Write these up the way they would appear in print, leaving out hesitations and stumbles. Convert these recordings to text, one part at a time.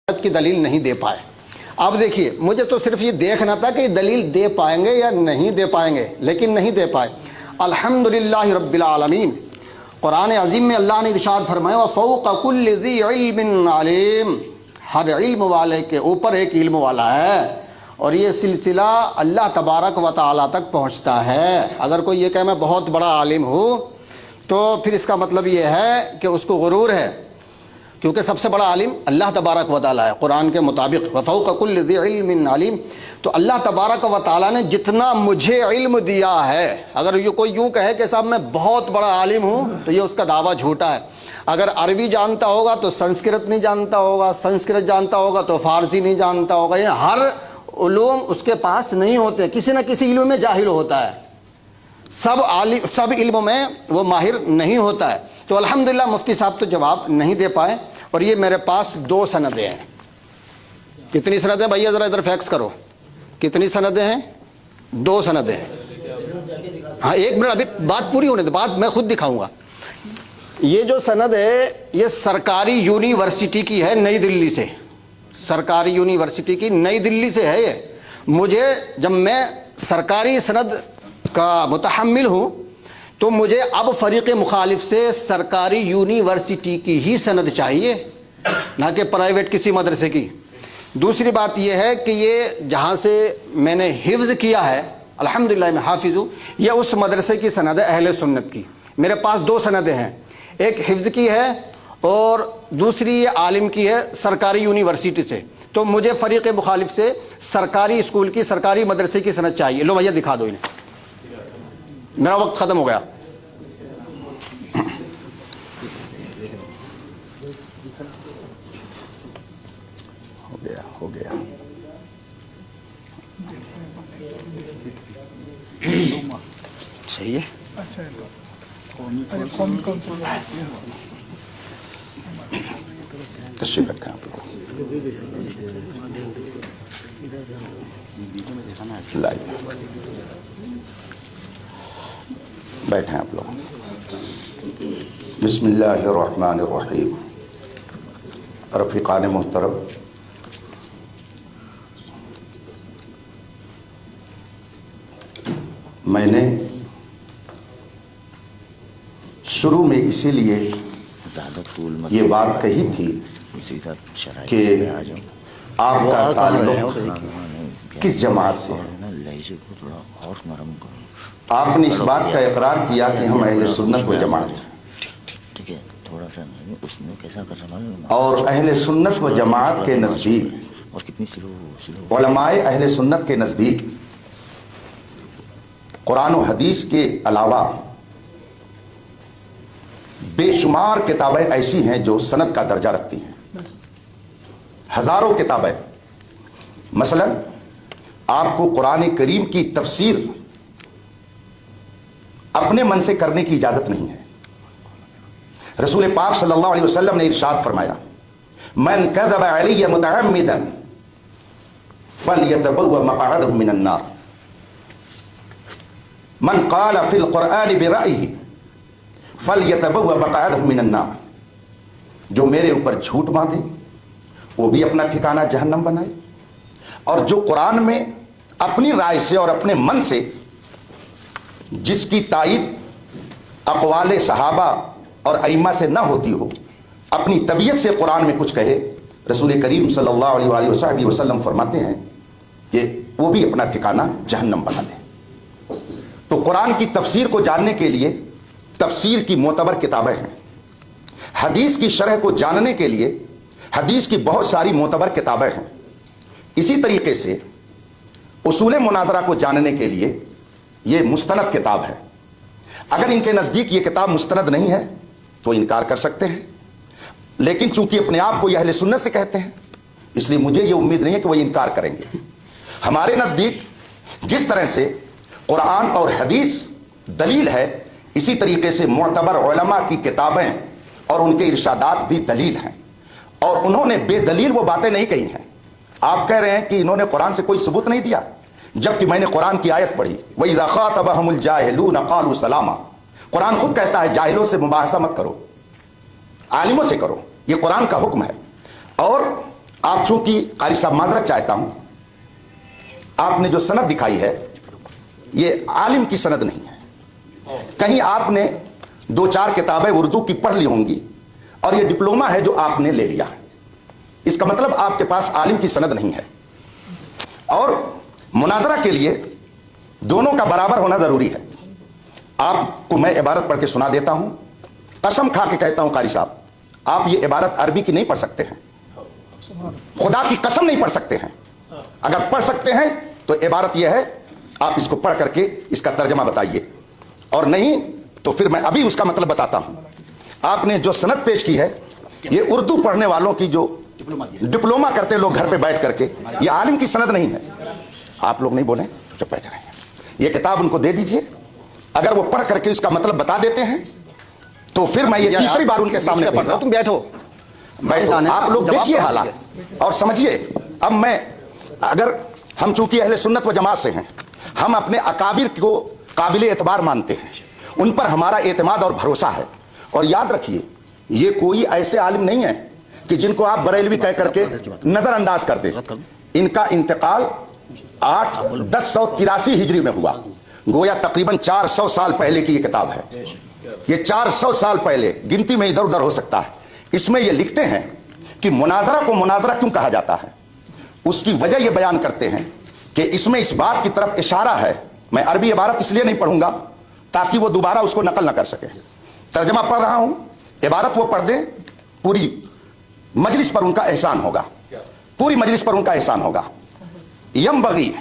کی دلیل نہیں دے پائے۔ اب دیکھیے، مجھے تو صرف یہ دیکھنا تھا کہ یہ دلیل دے پائیں گے یا نہیں دے پائیں گے، لیکن نہیں دے پائے۔ الحمدللہ رب العالمین، قرآن عظیم میں اللہ نے ارشاد فرمایا وَفَوْقَ كُلِّ ذِي عِلْمٍ عَلِيمٍ، ہر علم والے کے اوپر ایک علم والا ہے، اور یہ سلسلہ اللہ تبارک و تعالیٰ تک پہنچتا ہے۔ اگر کوئی یہ کہ میں بہت بڑا عالم ہوں تو پھر اس کا مطلب یہ ہے کہ اس کو غرور ہے، کیونکہ سب سے بڑا عالم اللہ تبارک و تعالیٰ ہے قرآن کے مطابق وَفَوْقَ كُلِّ ذِي عِلْمٍ عَلِيمٍ۔ تو اللہ تبارک و تعالیٰ نے جتنا مجھے علم دیا ہے، اگر یہ کوئی یوں کہے کہ صاحب میں بہت بڑا عالم ہوں تو یہ اس کا دعویٰ جھوٹا ہے۔ اگر عربی جانتا ہوگا تو سنسکرت نہیں جانتا ہوگا، سنسکرت جانتا ہوگا تو فارسی نہیں جانتا ہوگا، یہ ہر علوم اس کے پاس نہیں ہوتے، کسی نہ کسی علم میں جاہل ہوتا ہے، سب علم میں وہ ماہر نہیں ہوتا ہے۔ تو الحمدللہ مفتی صاحب تو جواب نہیں دے پائے، اور یہ میرے پاس 2 سندیں ہیں۔ کتنی سندیں بھائی؟ ذرا ادھر فیکس کرو، کتنی سندیں ہیں؟ 2 سندیں ہیں۔ ہاں ایک منٹ، ابھی بات پوری ہونے دے، بات میں خود دکھاؤں گا۔ یہ جو سند ہے یہ سرکاری یونیورسٹی کی ہے، نئی دلی سے، سرکاری یونیورسٹی کی نئی دلی سے ہے۔ یہ مجھے جب میں سرکاری سند کا متحمل ہوں تو مجھے اب فریق مخالف سے سرکاری یونیورسٹی کی ہی سند چاہیے، نہ کہ پرائیویٹ کسی مدرسے کی۔ دوسری بات یہ ہے کہ یہ جہاں سے میں نے حفظ کیا ہے، الحمدللہ میں حافظ ہوں، یہ اس مدرسے کی سند ہے اہل سنت کی۔ میرے پاس 2 سندیں ہیں، ایک حفظ کی ہے اور دوسری یہ عالم کی ہے سرکاری یونیورسٹی سے۔ تو مجھے فریق مخالف سے سرکاری اسکول کی، سرکاری مدرسے کی سند چاہیے۔ لو بھیا دکھا دو انہیں، میرا وقت ختم ہو گیا۔ ہو گیا صحیح ہے۔ تشریف رکھیں آپ لوگ، لائیے بیٹھیں آپ لوگ۔ بسم اللہ الرحمن الرحیم۔ رفیقان محترم، میں نے شروع میں اسی لیے یہ بات کہی تھی کہ آپ کا تعلق کس جماعت سے ہے۔ آپ نے اس بات کا اقرار کیا کہ ہم اہل سنت و جماعت ہیں، اور اہل سنت و جماعت کے نزدیک، علماء اہل سنت کے نزدیک قرآن و حدیث کے علاوہ بے شمار کتابیں ایسی ہیں جو سند کا درجہ رکھتی ہیں، ہزاروں کتابیں۔ مثلا آپ کو قرآن کریم کی تفسیر اپنے من سے کرنے کی اجازت نہیں ہے۔ رسول پاک صلی اللہ علیہ وسلم نے ارشاد فرمایا من کذب علی متعمدا فلیتبوأ مقعدہ من النار، من قال فی القرآن برأیہ فلیتبوأ مقعدہ من النار، جو میرے اوپر جھوٹ باندھے وہ بھی اپنا ٹھکانہ جہنم بنائے، اور جو قرآن میں اپنی رائے سے اور اپنے من سے، جس کی تائید اقوال صحابہ اور ائمہ سے نہ ہوتی ہو، اپنی طبیعت سے قرآن میں کچھ کہے، رسول کریم صلی اللہ علیہ وآلہ وصحبہ وسلم فرماتے ہیں کہ وہ بھی اپنا ٹھکانہ جہنم بنا لے۔ تو قرآن کی تفسیر کو جاننے کے لیے تفسیر کی معتبر کتابیں ہیں، حدیث کی شرح کو جاننے کے لیے حدیث کی بہت ساری معتبر کتابیں ہیں، اسی طریقے سے اصول مناظرہ کو جاننے کے لیے یہ مستند کتاب ہے۔ اگر ان کے نزدیک یہ کتاب مستند نہیں ہے تو انکار کر سکتے ہیں، لیکن چونکہ اپنے آپ کو یہ اہل سنت سے کہتے ہیں اس لیے مجھے یہ امید نہیں ہے کہ وہ انکار کریں گے۔ ہمارے نزدیک جس طرح سے قرآن اور حدیث دلیل ہے، اسی طریقے سے معتبر علماء کی کتابیں اور ان کے ارشادات بھی دلیل ہیں، اور انہوں نے بے دلیل وہ باتیں نہیں کہی ہیں۔ آپ کہہ رہے ہیں کہ انہوں نے قرآن سے کوئی ثبوت نہیں دیا، جبکہ میں نے قرآن کی آیت پڑھی وَإِذَا خَاطَبَهُمُ الْجَاهِلُونَ قَالُوا سَلَامًا، قرآن خود کہتا ہے جاہلوں سے مباحثہ مت کرو، عالموں سے کرو، یہ قرآن کا حکم ہے۔ اور आप चूंकि कारी साहब माजरत चाहता हूं, आपने जो सनद दिखाई है ये आलिम की सनद नहीं है। कहीं आपने 2-4 किताबें उर्दू की पढ़ ली होंगी और ये डिप्लोमा है जो आपने ले लिया। इसका मतलब आपके पास आलिम की सनद नहीं है। और मुनाजरा के लिए दोनों का बराबर होना जरूरी है। आपको मैं इबारत पढ़ के सुना देता हूं, कसम खा के कहता हूं कारी साहब, आप ये इबारत अरबी की नहीं पढ़ सकते हैं, खुदा की कसम नहीं पढ़ सकते हैं। अगर पढ़ सकते हैं तो इबारत यह है, आप इसको पढ़ करके इसका तर्जमा बताइए, और नहीं तो फिर मैं अभी उसका मतलब बताता हूं। आपने जो सनद पेश की है ये उर्दू पढ़ने वालों की, जो डिप्लोमा करते लोग घर पे बैठ करके, ये आलिम की सनद नहीं है। आप लोग नहीं बोले तो चुप बैठे रहेंगे। ये किताब उनको दे दीजिए, अगर वो पढ़ करके इसका मतलब बता देते हैं तो फिर मैं ये तीसरी बार उनके सामने पढ़ रहा हूं। तुम बैठो बैठो, आप लोग देखिए हालात और समझिए। अब मैं, अगर हम चूंकि अहले सुन्नत व जमात से हैं, हम अपने अकाबिर को काबिल एतबार मानते हैं, उन पर हमारा एतमाद और भरोसा है। और याद रखिए, ये कोई ऐसे आलिम नहीं है कि जिनको आप बरेलवी कह करके नजरअंदाज कर दें। इनका इंतकाल 1083 हिजरी में हुआ, गोया तकरीबन 400 साल पहले की ये किताब है। ये 400 साल पहले, गिनती में इधर उधर हो सकता है। इसमें ये लिखते हैं कि मुनाजरा को मुनाजरा क्यों कहा जाता है, उसकी वजह ये बयान करते हैं कि इसमें इस बात की तरफ इशारा है। मैं अरबी इबारत इसलिए नहीं पढ़ूंगा ताकि वो दोबारा उसको नकल ना कर सके। तर्जमा पढ़ रहा हूं, इबारत वो पढ़ दे, पूरी मजलिस पर उनका एहसान होगा, पूरी मजलिस पर उनका एहसान होगा। यंबगी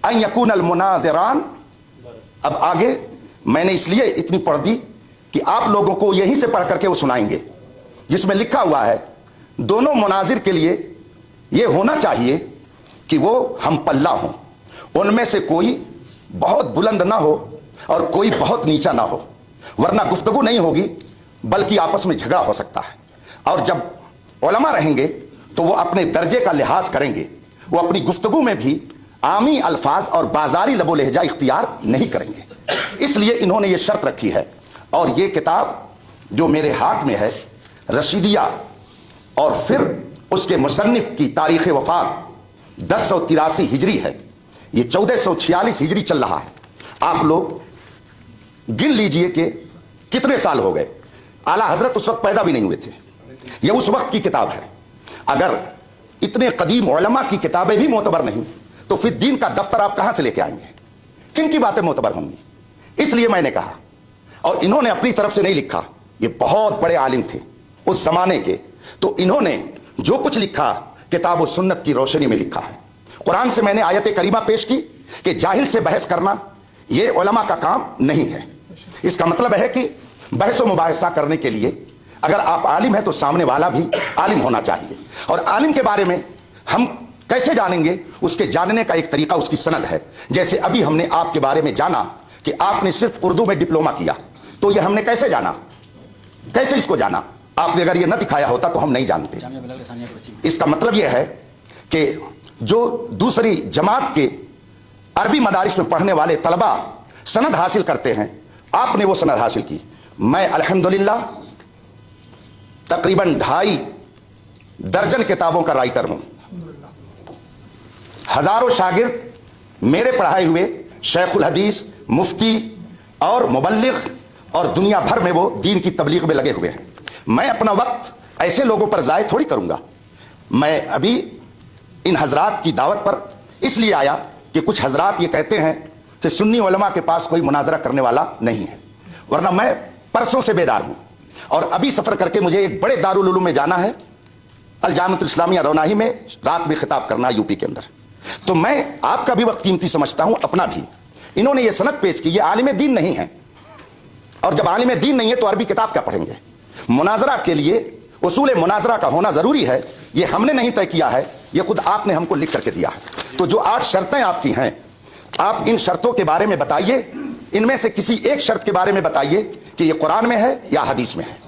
अन यकून अल मुनाज़िरान। अब आगे मैंने इसलिए इतनी पढ़ दी कि आप लोगों को यहीं से पढ़ करके वो सुनाएंगे, जिसमें लिखा हुआ है दोनों मुनाजिर के लिए ये होना चाहिए कि वो हम पल्ला हों, उनमें से कोई बहुत बुलंद ना हो और कोई बहुत नीचा ना हो, वरना गुफ्तगू नहीं होगी बल्कि आपस में झगड़ा हो सकता है। और जब उलमा रहेंगे तो वो अपने दर्जे का लिहाज करेंगे, वो अपनी गुफ्तगू में भी आमी अल्फाज और बाजारी लबो लहजा इख्तियार नहीं करेंगे। इसलिए इन्होंने ये शर्त रखी है। और ये किताब जो मेरे हाथ में है, रशीदिया, और फिर उसके मुसन्निफ की तारीख वफात 1083 हिजरी है, ये 1446 हिजरी चल रहा है। आप लोग गिन लीजिए कि कितने साल हो गए। आला हजरत उस वक्त पैदा भी नहीं हुए थे। ये उस वक्त की किताब है। अगर इतने कदीम उलमा की किताबें भी मोतबर नहीं तो फिर दीन का दफ्तर आप कहां से लेके आएंगे, किन की बातें मोतबर होंगी। इसलिए मैंने कहा, और इन्होंने अपनी तरफ से नहीं लिखा, ये बहुत बड़े आलिम थे उस जमाने के, तो इन्होंने जो कुछ लिखा किताब व सुन्नत की रोशनी में लिखा है। कुरान से मैंने आयत करीमा पेश की कि जाहिल से बहस करना ये उलमा का काम नहीं है। इसका मतलब है कि बहस व मुबाहिसा करने के लिए अगर आप आलिम हैं तो सामने वाला भी आलिम होना चाहिए। और आलिम के बारे में हम कैसे जानेंगे, उसके जानने का एक तरीका उसकी सनद है। जैसे अभी हमने आपके बारे में जाना कि आपने सिर्फ उर्दू में डिप्लोमा किया, तो यह हमने कैसे जाना, कैसे इसको जाना? आपने अगर यह न दिखाया होता तो हम नहीं जानते। इसका मतलब यह है कि जो दूसरी जमात के अरबी मदारिस में पढ़ने वाले तलबा सनद हासिल करते हैं, आपने वो सनद हासिल की। मैं अल्हम्दुलिल्लाह तकरीबन 2.5 दर्जन किताबों का राइटर हूं। हजारों शागिर्द मेरे पढ़ाए हुए शेखुल हदीस, मुफ्ती और मुबल्लिग और दुनिया भर में वो दीन की तबलीग में लगे हुए हैं। मैं अपना वक्त ऐसे लोगों पर ज़ाय थोड़ी करूंगा। मैं अभी इन हजरात की दावत पर इसलिए आया कि कुछ हजरात ये कहते हैं कि सुन्नी उलमा के पास कोई मुनाजरा करने वाला नहीं है, वरना मैं परसों से बेदार हूं। और अभी सफर करके मुझे एक बड़े दारुल उलूम में जाना है, अल जामिअतुल इस्लामिया रौनाही में रात में खिताब करना यूपी के अंदर। तो मैं आपका भी वक्त कीमती समझता हूं, अपना भी। इन्होंने ये सनद पेश की, ये आलिम दीन नहीं है, और जब आलिम दीन नहीं है तो अरबी किताब क्या पढ़ेंगे। मुनाजरा के लिए उसूल मुनाजरा का होना जरूरी है, ये हमने नहीं तय किया है, ये खुद आपने हमको लिख करके दिया है। तो जो 8 शर्तें आपकी हैं, आप इन शर्तों के बारे में बताइए, इनमें से किसी एक शर्त के बारे में बताइए कि ये कुरान में है या हदीस में है।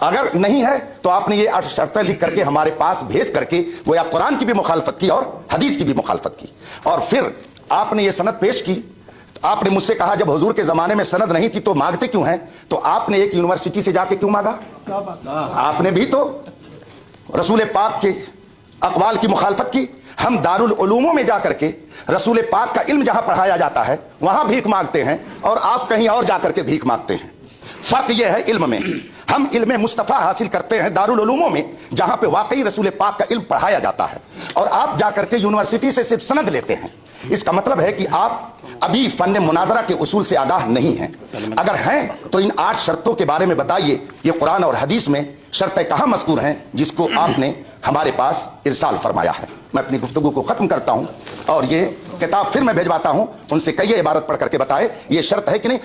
अगर नहीं है तो आपने ये 8 शर्तें लिख करके हमारे पास भेज करके वो या कुरान की भी मुखालफत की और हदीस की भी मुखालफत की, और फिर आपने ये सनद पेश की। आपने मुझसे कहा जब हुजूर के जमाने में सनद नहीं थी तो मांगते क्यों हैं, तो आपने एक यूनिवर्सिटी से जाके क्यों मांगा? आपने भी तो रसूल पाक के अकवाल की मुखालफत की, हम दारुल उलूमों में जाकर के रसूल पाक का इल्म जहां पढ़ाया जाता है वहां भीख मांगते हैं और आप कहीं और जाकर के भीख मांगते हैं। फर्क यह है इल्म में, हम इल्म मुस्तफ़ा हासिल करते हैं दारुल उलूमों में जहां पे वाकई रसूल पाक का इल्म पढ़ाया जाता है, और आप जाकर के यूनिवर्सिटी से सिर्फ सनद लेते हैं। इसका मतलब है कि आप अभी फन मुनाजरा के उसूल से आगाह नहीं हैं। अगर हैं तो इन 8 शर्तों के बारे में बताइए, ये कुरान और हदीस में शर्तें कहां मज़कूर हैं जिसको आपने हमारे पास इरसाल फरमाया है। मैं अपनी गुफ्तगू को खत्म करता हूं और ये किताब फिर मैं भेजवाता हूं, उनसे कहिए इबारत पढ़ करके बताए ये शर्त है कि नहीं।